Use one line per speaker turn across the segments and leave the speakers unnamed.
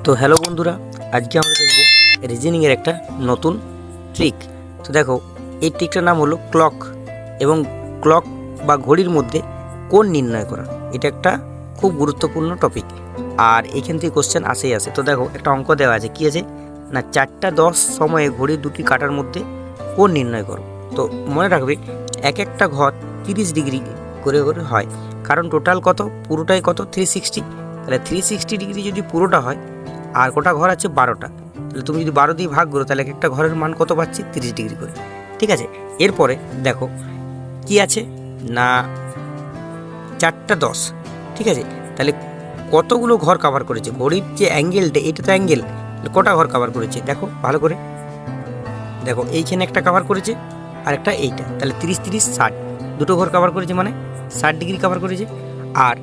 তো হ্যালো বন্ধুরা, আজকে আমরা দেখব রিজনিংয়ের একটা নতুন ট্রিক। তো দেখো, এই ট্রিকটার নাম হলো ক্লক এবং ক্লক বা ঘড়ির মধ্যে কোণ নির্ণয় করা। এটা একটা খুব গুরুত্বপূর্ণ টপিক, আর এখান থেকে কোশ্চেন আসে। তো দেখো, একটা অঙ্ক দেওয়া আছে, কী আছে না, 4:10 সময়ে ঘড়ির দুটি কাঁটার মধ্যে কোণ নির্ণয় করো। তো মনে রাখবে, এক একটা ঘর 30 ডিগ্রি করে করে হয়, কারণ টোটাল কত, পুরোটাই কত 360। তাহলে 360 ডিগ্রি যদি পুরোটা হয়, আর গোটা ঘর আছে 12টা, তাহলে তুমি যদি 12 দিয়ে ভাগ করো, তাহলে একটা ঘরের মান কত পাচ্ছি, 30 ডিগ্রি করে। ঠিক আছে, এরপরে দেখো কি আছে না, 4:10। ঠিক আছে, তাহলে কতগুলো ঘর কভার করেছে ঘড়ির যে অ্যাঙ্গেলটা, এটা তো অ্যাঙ্গেল, কটা ঘর কভার করেছে দেখো ভালো করে। দেখো এইখানে একটা কভার করেছে, আর একটা এইটা, তাহলে 30-30-60 দুটো ঘর কভার করেছে, মানে 60 ডিগ্রি কভার করেছে। আর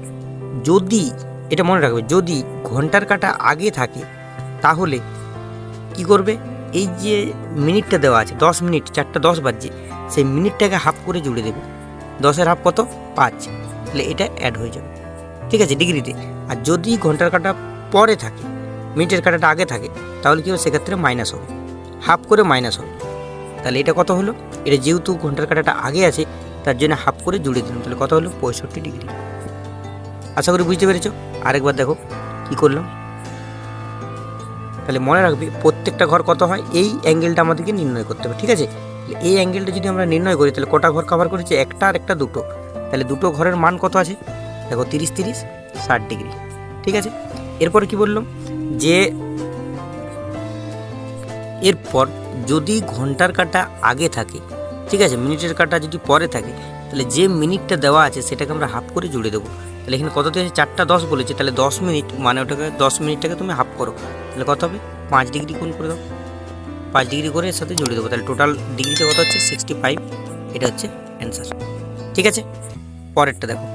যদি, এটা মনে রাখবে, যদি ঘন্টার কাঁটা আগে থাকে, তাহলে কি করবে, এই যে মিনিটটা দেওয়া আছে 10 মিনিট, 4:10 বাজছে, সেই মিনিটটাকে হাফ করে জুড়ে দেবে। 10-এর হাফ কত, 5, তাহলে এটা অ্যাড হয়ে যাবে। ঠিক আছে, ডিগ্রিতে। আর যদি ঘন্টার কাঁটা পরে থাকে, মিনিটের কাঁটাটা আগে থাকে, তাহলে কি হবে, সেক্ষেত্রে মাইনাস হবে, হাফ করে মাইনাস হবে। তাহলে এটা কত হলো, এটা যেহেতু ঘন্টার কাঁটাটা আগে আছে, তার জন্য হাফ করে জুড়ে দিলাম, তাহলে কত হলো, 65 ডিগ্রি। আশা করি বুঝতে পেরেছো। আরেকবার দেখো কি করলাম। তাহলে মনে রাখবি, প্রত্যেকটা ঘর কত হয়, এই অ্যাঙ্গেলটা আমাদেরকে নির্ণয় করতে হবে। ঠিক আছে, এই অ্যাঙ্গেলটা যদি আমরা নির্ণয় করি, তাহলে কটা ঘর কভার করেছে, একটা আর একটা দুটো, তাহলে দুটো ঘরের মান কত আছে দেখো, 30-30-60 ডিগ্রি। ঠিক আছে, এরপরে কি বললাম, যে এরপর যদি ঘন্টার কাঁটা আগে থাকে, ঠিক আছে, মিনিটের কাঁটা যদি পরে থাকে, তাহলে যে মিনিটটা দেওয়া আছে সেটাকে আমরা হাফ করে জুড়ে দেবো। তাহলে এখানে কত দিয়েছে, 4:10 বলেছে, তাহলে 10 মিনিট, মানে ওটাকে 10 মিনিটটাকে তুমি হাফ করো, তাহলে কত হবে, 5 ডিগ্রি কোণ করে দাও, 5 ডিগ্রি করে এর সাথে জুড়ে দেবো, তাহলে টোটাল ডিগ্রিটা কত হচ্ছে, 65। এটা হচ্ছে অ্যান্সার। ঠিক আছে, পরেরটা দেখো।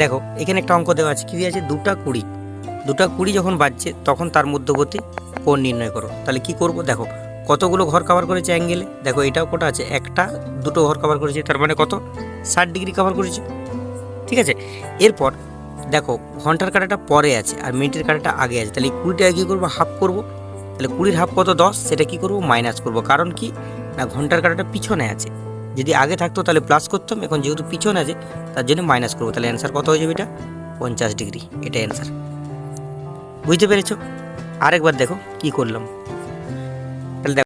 দেখো এখানে একটা অঙ্ক দেওয়া আছে, কী আছে, 2:20 যখন বাজছে, তখন তার মধ্যবর্তী কোণ নির্ণয় করো। তাহলে কি করব, দেখো কতগুলো ঘর কভার করেছে অ্যাঙ্গেলে, দেখো এটাও কটা আছে, একটা দুটো ঘর কভার করেছে, তার মানে কত, 60 ডিগ্রি কভার করেছে। ঠিক আছে, এরপর দেখো ঘন্টার কাঁটাটা পরে আছে আর মিনিটের কাঁটাটা আগে আছে, তাহলে 20টাকে কী করবো, হাফ করব। তাহলে 20-এর হাফ কত, 10, সেটা কি করব, মাইনাস করব। কারণ কি না, ঘন্টার কাঁটাটা পিছনে আছে, যদি আগে থাকতো তাহলে প্লাস করতাম, এখন যেহেতু পিছনে আছে তার জন্য মাইনাস করবো। তাহলে অ্যান্সার কত হয়ে যাবে, এটা 50 ডিগ্রি, এটা অ্যান্সার। বুঝতে পেরেছো। আরেকবার দেখো কি করলাম। তাহলে